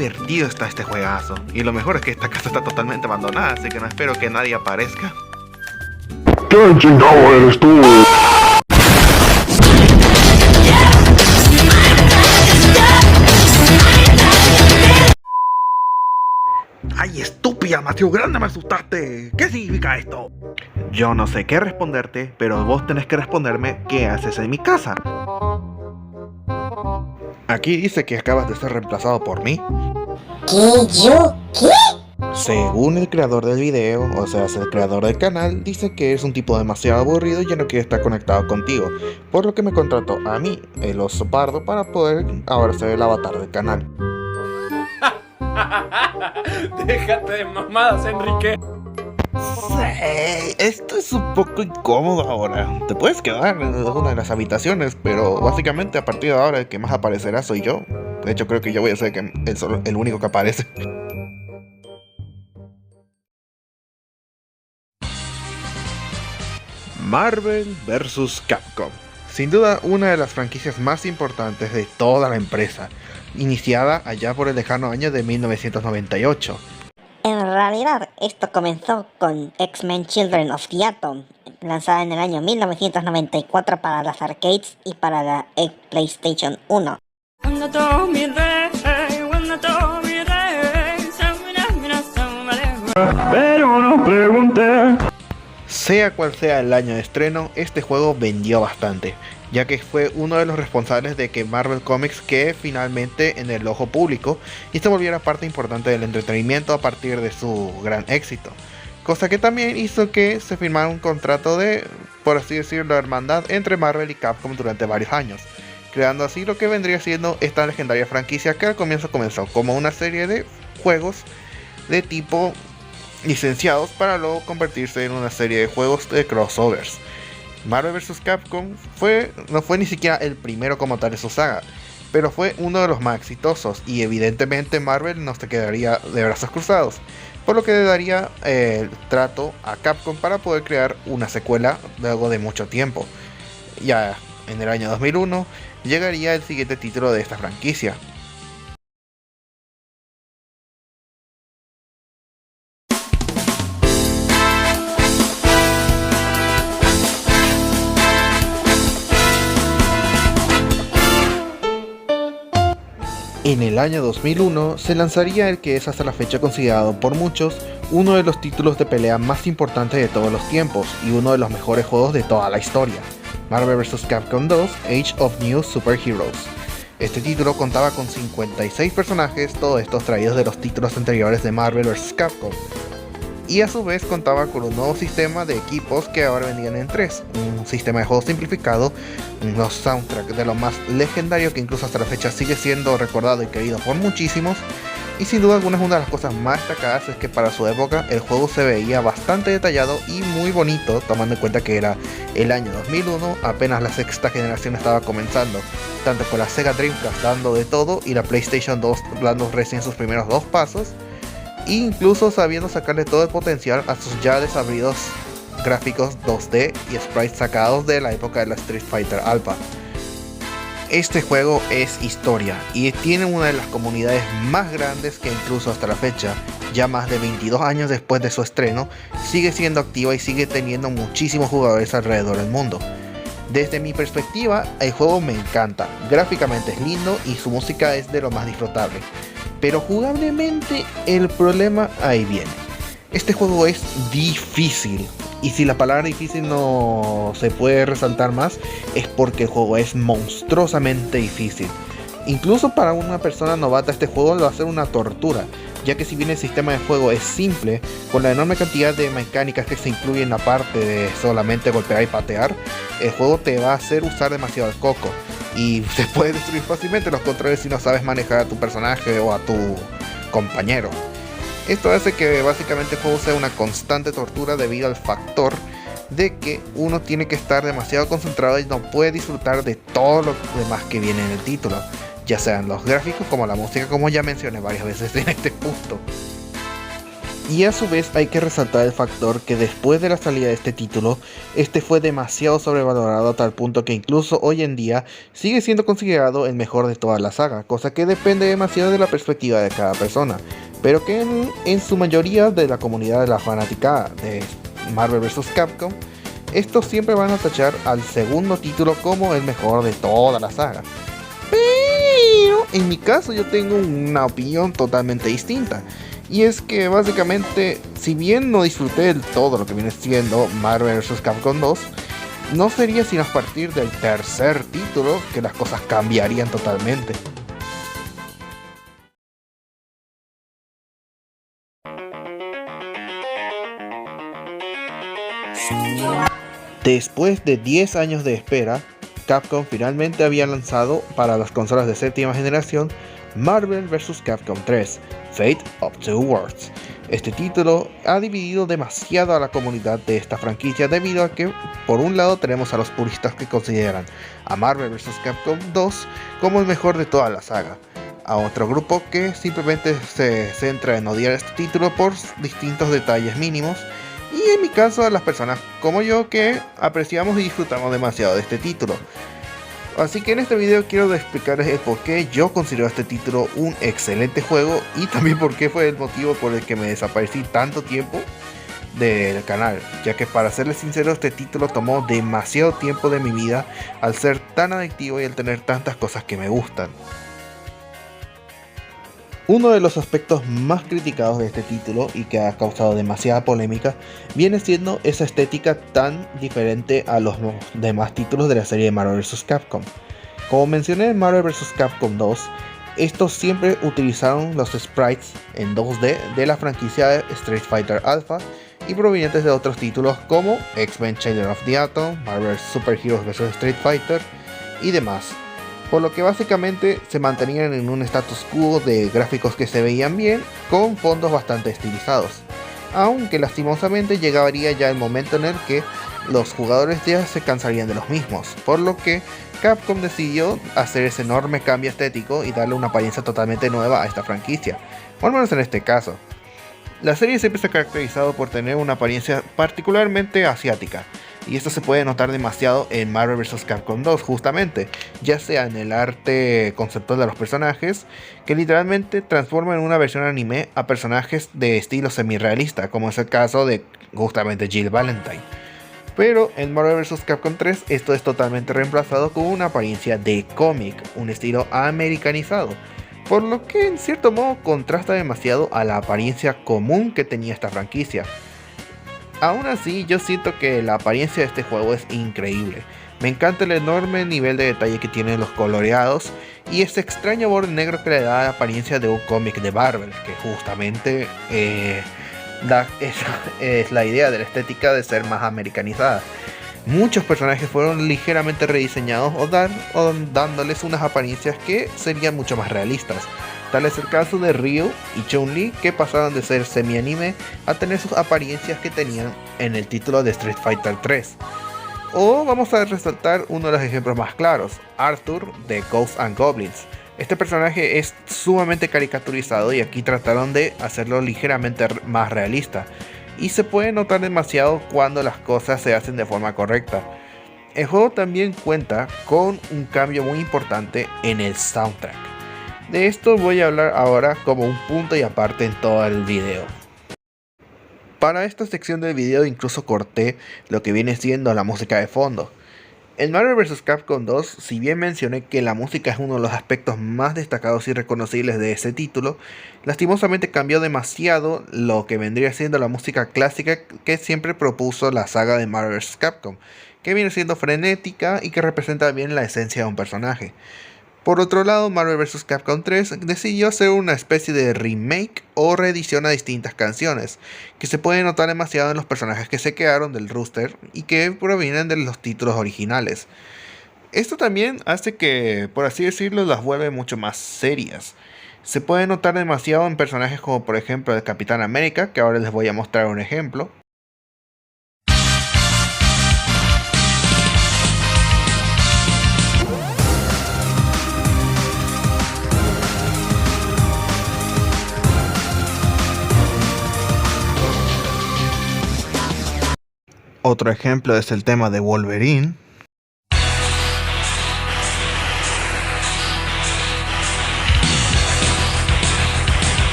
divertido está este juegazo. Y lo mejor es que esta casa está totalmente abandonada, así que no espero que nadie aparezca. ¿Quién chingado eres tú? ¡Ay, estúpida! ¡Mateo Grande, me asustaste! ¿Qué significa esto? Yo no sé qué responderte, pero vos tenés que responderme qué haces en mi casa. Aquí dice que acabas de ser reemplazado por mí. ¿Qué? ¿Yo? ¿Qué? Según el creador del video, o sea, el creador del canal, dice que es un tipo demasiado aburrido y ya no quiere estar conectado contigo, por lo que me contrató a mí, el oso pardo, para poder ahora ser el avatar del canal. Déjate de mamadas, Enrique. Sí, esto es un poco incómodo ahora. Te puedes quedar en una de las habitaciones, pero básicamente a partir de ahora el que más aparecerá soy yo. De hecho, creo que yo voy a ser el único que aparece. Marvel vs. Capcom. Sin duda una de las franquicias más importantes de toda la empresa, iniciada allá por el lejano año de 1998. En realidad, esto comenzó con X-Men Children of the Atom, lanzada en el año 1994 para las arcades y para la PlayStation 1. Pero no pregunté. Sea cual sea el año de estreno, este juego vendió bastante, ya que fue uno de los responsables de que Marvel Comics quede finalmente en el ojo público y se volviera parte importante del entretenimiento a partir de su gran éxito. Cosa que también hizo que se firmara un contrato de, por así decirlo, hermandad entre Marvel y Capcom durante varios años, creando así lo que vendría siendo esta legendaria franquicia que al comienzo comenzó como una serie de juegos de tipo licenciados para luego convertirse en una serie de juegos de crossovers. Marvel vs. Capcom no fue ni siquiera el primero como tal de su saga, pero fue uno de los más exitosos y evidentemente Marvel no se quedaría de brazos cruzados, por lo que le daría el trato a Capcom para poder crear una secuela luego de mucho tiempo. Ya en el año 2001 llegaría el siguiente título de esta franquicia. En el año 2001 se lanzaría el que es hasta la fecha considerado por muchos uno de los títulos de pelea más importantes de todos los tiempos y uno de los mejores juegos de toda la historia, Marvel vs. Capcom 2 Age of New Super Heroes. Este título contaba con 56 personajes, todos estos traídos de los títulos anteriores de Marvel vs. Capcom, y a su vez contaba con un nuevo sistema de equipos que ahora vendían en 3, un sistema de juego simplificado, unos soundtracks de lo más legendario que incluso hasta la fecha sigue siendo recordado y querido por muchísimos, y sin duda alguna una de las cosas más destacadas es que para su época el juego se veía bastante detallado y muy bonito, tomando en cuenta que era el año 2001, apenas la sexta generación estaba comenzando, tanto con la Sega Dreamcast dando de todo y la PlayStation 2 dando recién sus primeros dos pasos, incluso sabiendo sacarle todo el potencial a sus ya desabridos gráficos 2D y sprites sacados de la época de la Street Fighter Alpha. Este juego es historia y tiene una de las comunidades más grandes que incluso hasta la fecha, ya más de 22 años después de su estreno, sigue siendo activa y sigue teniendo muchísimos jugadores alrededor del mundo. Desde mi perspectiva, el juego me encanta, gráficamente es lindo y su música es de lo más disfrutable. Pero jugablemente el problema ahí viene. Este juego es difícil. Y si la palabra difícil no se puede resaltar más, es porque el juego es monstruosamente difícil. Incluso para una persona novata este juego lo va a ser una tortura, ya que si bien el sistema de juego es simple, con la enorme cantidad de mecánicas que se incluyen aparte de solamente golpear y patear, el juego te va a hacer usar demasiado el coco. Y se puede destruir fácilmente los controles si no sabes manejar a tu personaje o a tu compañero. Esto hace que básicamente el juego sea una constante tortura debido al factor de que uno tiene que estar demasiado concentrado y no puede disfrutar de todo lo demás que viene en el título, ya sean los gráficos como la música, como ya mencioné varias veces en este punto. Y a su vez hay que resaltar el factor que después de la salida de este título, este fue demasiado sobrevalorado a tal punto que incluso hoy en día sigue siendo considerado el mejor de toda la saga, cosa que depende demasiado de la perspectiva de cada persona, pero que en su mayoría de la comunidad de la fanática de Marvel vs. Capcom, estos siempre van a tachar al segundo título como el mejor de toda la saga. Pero en mi caso yo tengo una opinión totalmente distinta. Y es que básicamente, si bien no disfruté del todo lo que viene siendo Marvel vs. Capcom 2, no sería sino a partir del tercer título que las cosas cambiarían totalmente. Después de 10 años de espera, Capcom finalmente había lanzado para las consolas de séptima generación Marvel vs. Capcom 3, Fate of Two Worlds. Este título ha dividido demasiado a la comunidad de esta franquicia debido a que, por un lado, tenemos a los puristas que consideran a Marvel vs. Capcom 2 como el mejor de toda la saga, a otro grupo que simplemente se centra en odiar este título por distintos detalles mínimos, y en mi caso a las personas como yo que apreciamos y disfrutamos demasiado de este título. Así que en este video quiero explicarles el por qué yo considero este título un excelente juego y también por qué fue el motivo por el que me desaparecí tanto tiempo del canal, ya que para serles sincero este título tomó demasiado tiempo de mi vida al ser tan adictivo y al tener tantas cosas que me gustan. Uno de los aspectos más criticados de este título y que ha causado demasiada polémica viene siendo esa estética tan diferente a los demás títulos de la serie de Marvel vs. Capcom. Como mencioné en Marvel vs. Capcom 2, estos siempre utilizaron los sprites en 2D de la franquicia de Street Fighter Alpha y provenientes de otros títulos como X-Men Children of the Atom, Marvel Super Heroes vs. Street Fighter y demás. Por lo que básicamente se mantenían en un status quo de gráficos que se veían bien, con fondos bastante estilizados. Aunque lastimosamente llegaría ya el momento en el que los jugadores ya se cansarían de los mismos, por lo que Capcom decidió hacer ese enorme cambio estético y darle una apariencia totalmente nueva a esta franquicia, o al menos en este caso. La serie siempre se ha caracterizado por tener una apariencia particularmente asiática, y esto se puede notar demasiado en Marvel vs. Capcom 2 justamente, ya sea en el arte conceptual de los personajes, que literalmente transforma en una versión anime a personajes de estilo semi-realista, como es el caso de justamente Jill Valentine. Pero en Marvel vs. Capcom 3 esto es totalmente reemplazado con una apariencia de cómic, un estilo americanizado, por lo que en cierto modo contrasta demasiado a la apariencia común que tenía esta franquicia. Aún así, yo siento que la apariencia de este juego es increíble. Me encanta el enorme nivel de detalle que tienen los coloreados y ese extraño borde negro que le da la apariencia de un cómic de Marvel, que justamente es la idea de la estética de ser más americanizada. Muchos personajes fueron ligeramente rediseñados o dándoles unas apariencias que serían mucho más realistas. Tal es el caso de Ryu y Chun-Li, que pasaron de ser semi-anime a tener sus apariencias que tenían en el título de Street Fighter 3. O vamos a resaltar uno de los ejemplos más claros, Arthur de Ghosts and Goblins. Este personaje es sumamente caricaturizado y aquí trataron de hacerlo ligeramente más realista. Y se puede notar demasiado cuando las cosas se hacen de forma correcta. El juego también cuenta con un cambio muy importante en el soundtrack. De esto voy a hablar ahora como un punto y aparte en todo el video. Para esta sección del video incluso corté lo que viene siendo la música de fondo. En Marvel vs. Capcom 2, si bien mencioné que la música es uno de los aspectos más destacados y reconocibles de ese título, lastimosamente cambió demasiado lo que vendría siendo la música clásica que siempre propuso la saga de Marvel vs. Capcom, que viene siendo frenética y que representa bien la esencia de un personaje. Por otro lado, Marvel vs. Capcom 3 decidió hacer una especie de remake o reedición a distintas canciones, que se puede notar demasiado en los personajes que se quedaron del roster y que provienen de los títulos originales. Esto también hace que, por así decirlo, las vuelve mucho más serias. Se puede notar demasiado en personajes como por ejemplo el Capitán América, que ahora les voy a mostrar un ejemplo. Otro ejemplo es el tema de Wolverine.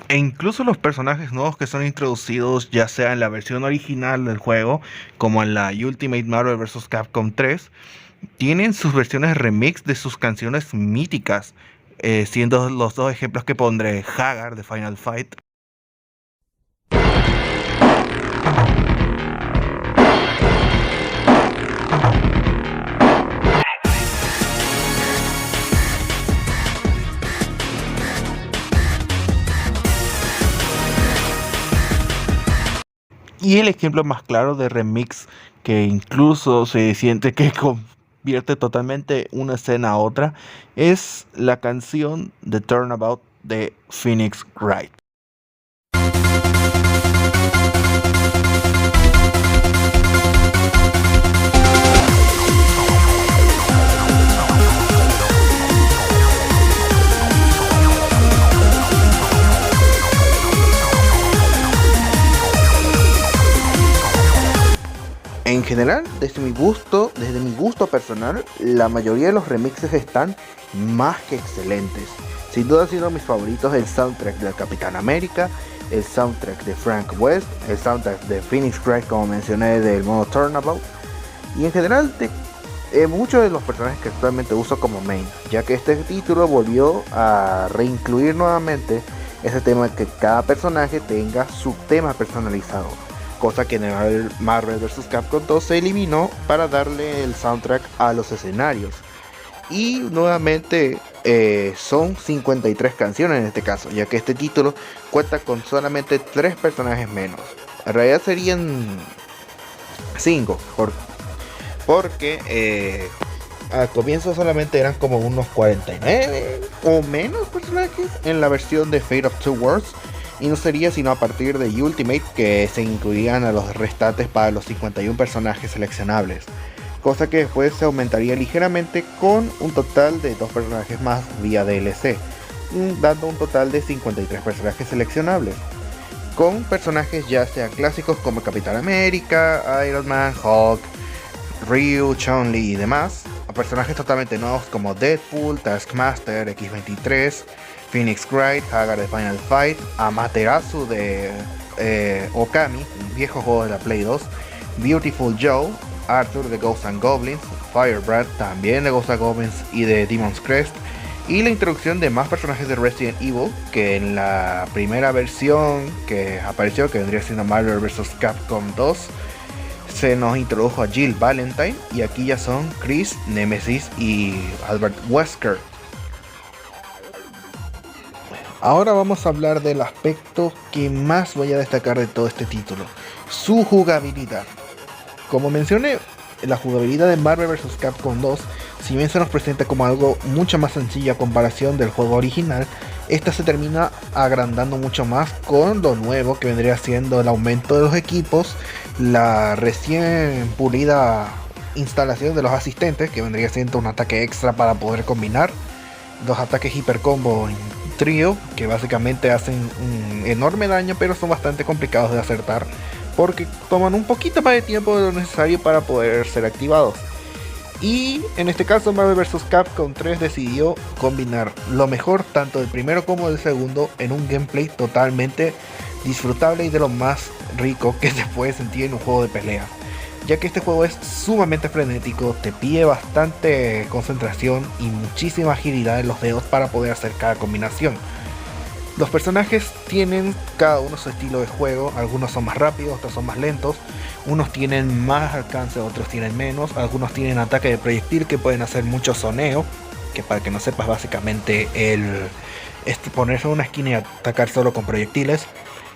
E incluso los personajes nuevos que son introducidos, ya sea en la versión original del juego, como en la Ultimate Marvel vs. Capcom 3, tienen sus versiones remix de sus canciones míticas, siendo los dos ejemplos que pondré Hagar de Final Fight. Y el ejemplo más claro de remix que incluso se siente que convierte totalmente una escena a otra es la canción de Turnabout de Phoenix Wright. En general, desde mi gusto personal, la mayoría de los remixes están más que excelentes. Sin duda, siendo mis favoritos el soundtrack de Capitán América, el soundtrack de Frank West, el soundtrack de Phoenix Wright, como mencioné, del modo Turnabout, y en general de muchos de los personajes que actualmente uso como main, ya que este título volvió a reincluir nuevamente ese tema de que cada personaje tenga su tema personalizado, cosa que en el Marvel vs. Capcom 2 se eliminó para darle el soundtrack a los escenarios. Y nuevamente son 53 canciones en este caso, ya que este título cuenta con solamente 3 personajes menos. En realidad serían 5, porque al comienzo solamente eran como unos 49 o menos personajes en la versión de Fate of Two Worlds. Y no sería sino a partir de Ultimate que se incluirían a los restantes para los 51 personajes seleccionables, cosa que después se aumentaría ligeramente con un total de 2 personajes más vía DLC, dando un total de 53 personajes seleccionables, con personajes ya sean clásicos como Capitán América, Iron Man, Hulk, Ryu, Chun-Li y demás, a personajes totalmente nuevos como Deadpool, Taskmaster, X-23, Phoenix Wright, Hagar de Final Fight, Amaterasu de Okami, un viejo juego de la Play 2, Beautiful Joe, Arthur de Ghosts and Goblins, Firebrand también de Ghosts and Goblins y de Demon's Crest, y la introducción de más personajes de Resident Evil, que en la primera versión que apareció, que vendría siendo Marvel vs. Capcom 2, se nos introdujo a Jill Valentine, y aquí ya son Chris, Nemesis y Albert Wesker. Ahora vamos a hablar del aspecto que más voy a destacar de todo este título, su jugabilidad. Como mencioné, la jugabilidad de Marvel vs. Capcom 2, si bien se nos presenta como algo mucho más sencillo a comparación del juego original, esta se termina agrandando mucho más con lo nuevo que vendría siendo el aumento de los equipos, la recién pulida instalación de los asistentes, que vendría siendo un ataque extra para poder combinar, dos ataques hipercombo en trío, que básicamente hacen un enorme daño, pero son bastante complicados de acertar, porque toman un poquito más de tiempo de lo necesario para poder ser activados. Y en este caso Marvel vs. Capcom 3 decidió combinar lo mejor tanto del primero como del segundo en un gameplay totalmente disfrutable y de lo más rico que se puede sentir en un juego de pelea, ya que este juego es sumamente frenético, te pide bastante concentración y muchísima agilidad en los dedos para poder hacer cada combinación. Los personajes tienen cada uno su estilo de juego, algunos son más rápidos, otros son más lentos, unos tienen más alcance, otros tienen menos, algunos tienen ataque de proyectil que pueden hacer mucho soneo, que para que no sepas básicamente ponerse en una esquina y atacar solo con proyectiles.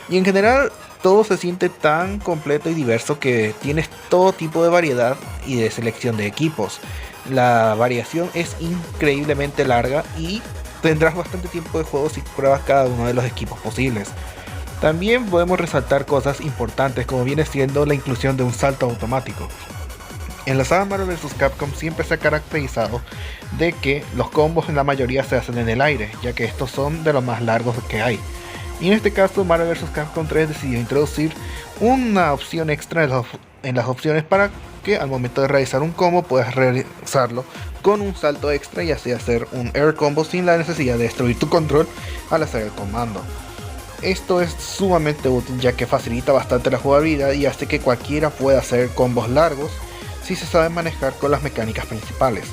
Y en general todo se siente tan completo y diverso que tienes todo tipo de variedad y de selección de equipos. La variación es increíblemente larga y tendrás bastante tiempo de juego si pruebas cada uno de los equipos posibles. También podemos resaltar cosas importantes como viene siendo la inclusión de un salto automático. En la saga Marvel vs. Capcom siempre se ha caracterizado de que los combos en la mayoría se hacen en el aire, ya que estos son de los más largos que hay. Y en este caso Marvel vs. Capcom 3 decidió introducir una opción extra en las opciones para que al momento de realizar un combo puedas realizarlo con un salto extra y así hacer un air combo sin la necesidad de destruir tu control al hacer el comando. Esto es sumamente útil ya que facilita bastante la jugabilidad y hace que cualquiera pueda hacer combos largos si se sabe manejar con las mecánicas principales.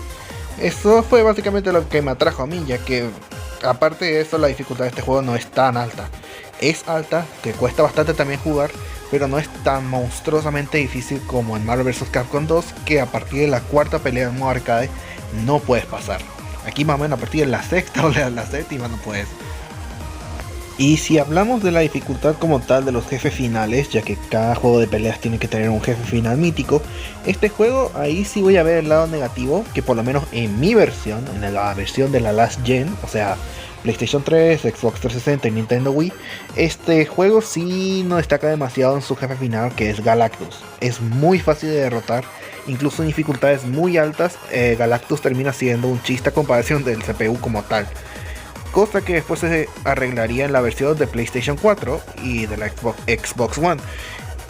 Eso fue básicamente lo que me atrajo a mí, ya que aparte de eso la dificultad de este juego no es tan alta. Es alta, te cuesta bastante también jugar, pero no es tan monstruosamente difícil como en Marvel vs. Capcom 2, que a partir de la cuarta pelea en modo arcade no puedes pasar. Aquí más o menos a partir de la sexta o la séptima no puedes. Y si hablamos de la dificultad como tal de los jefes finales, ya que cada juego de peleas tiene que tener un jefe final mítico, este juego ahí sí voy a ver el lado negativo, que por lo menos en mi versión, en la versión de la Last Gen, o sea PlayStation 3, Xbox 360 y Nintendo Wii, este juego sí no destaca demasiado en su jefe final, que es Galactus. Es muy fácil de derrotar, incluso en dificultades muy altas, Galactus termina siendo un chiste a comparación del CPU como tal. Cosa que después se arreglaría en la versión de PlayStation 4 y de la Xbox One.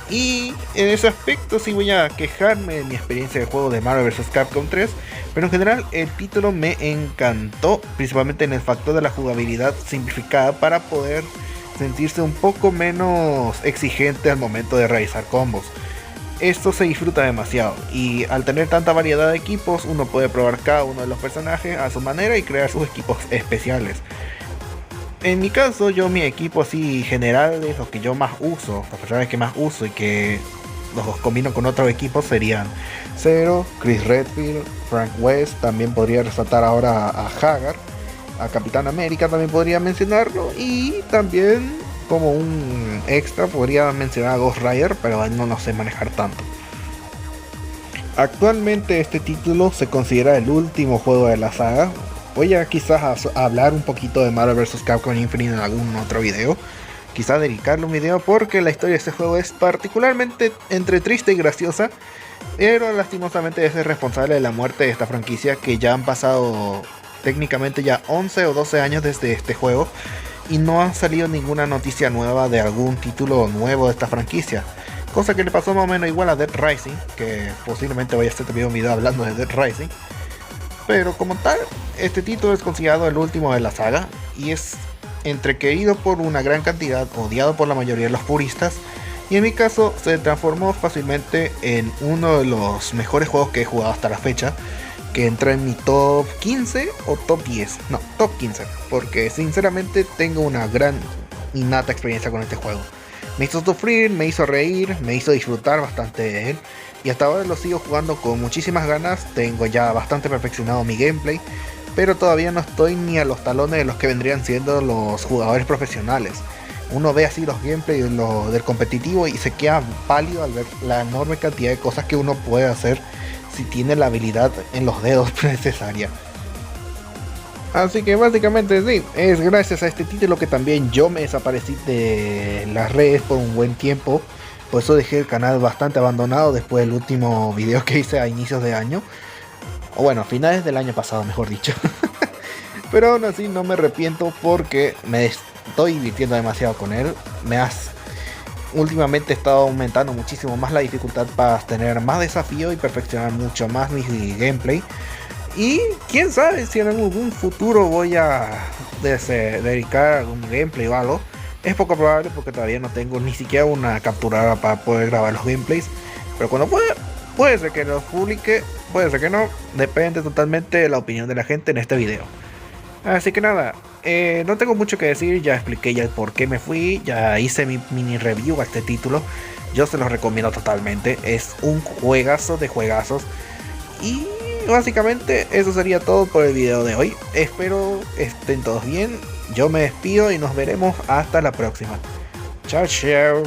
Y en ese aspecto sí voy a quejarme de mi experiencia de juego de Marvel vs. Capcom 3, pero en general el título me encantó, principalmente en el factor de la jugabilidad simplificada para poder sentirse un poco menos exigente al momento de realizar combos. Esto se disfruta demasiado y al tener tanta variedad de equipos uno puede probar cada uno de los personajes a su manera y crear sus equipos especiales. En mi caso, yo mi equipo así general es lo que yo más uso, los personajes que más uso y que los combino con otros equipos serían Zero, Chris Redfield, Frank West, también podría resaltar ahora a Hagar, a Capitán América también podría mencionarlo, y también como un extra podría mencionar a Ghost Rider, pero no lo sé manejar tanto. Actualmente este título se considera el último juego de la saga. Voy a quizás hablar un poquito de Marvel vs. Capcom Infinite en algún otro video. Quizás dedicarle un video porque la historia de este juego es particularmente entre triste y graciosa. Pero lastimosamente es el responsable de la muerte de esta franquicia, que ya han pasado técnicamente ya 11 o 12 años desde este juego. Y no ha salido ninguna noticia nueva de algún título nuevo de esta franquicia. Cosa que le pasó más o menos igual a Dead Rising, que posiblemente vaya a hacer también un video hablando de Dead Rising. Pero como tal, este título es considerado el último de la saga y es entre querido por una gran cantidad, odiado por la mayoría de los puristas, y en mi caso se transformó fácilmente en uno de los mejores juegos que he jugado hasta la fecha, que entra en mi top 15 o top 10, no, top 15, porque sinceramente tengo una gran y nata experiencia con este juego. Me hizo sufrir, me hizo reír, me hizo disfrutar bastante de él, y hasta ahora lo sigo jugando con muchísimas ganas. Tengo ya bastante perfeccionado mi gameplay, pero todavía no estoy ni a los talones de los que vendrían siendo los jugadores profesionales. Uno ve así los gameplays del competitivo y se queda pálido al ver la enorme cantidad de cosas que uno puede hacer si tiene la habilidad en los dedos necesaria. Así que básicamente sí, es gracias a este título que también yo me desaparecí de las redes por un buen tiempo. Por eso dejé el canal bastante abandonado después del último video que hice a inicios de año. O bueno, a finales del año pasado, mejor dicho. Pero aún así no me arrepiento porque me estoy divirtiendo demasiado con él. Últimamente he estado aumentando muchísimo más la dificultad para tener más desafío y perfeccionar mucho más mi gameplay. Y quién sabe si en algún futuro voy a dedicar algún gameplay o algo. Es poco probable porque todavía no tengo ni siquiera una capturadora para poder grabar los gameplays. Pero cuando puede ser que los publique, puede ser que no. Depende totalmente de la opinión de la gente en este video. Así que nada, no tengo mucho que decir. Ya expliqué ya el por qué me fui. Ya hice mi mini review a este título. Yo se los recomiendo totalmente. Es un juegazo de juegazos. Y básicamente eso sería todo por el video de hoy. Espero estén todos bien. Yo me despido y nos veremos hasta la próxima. Chao, chao.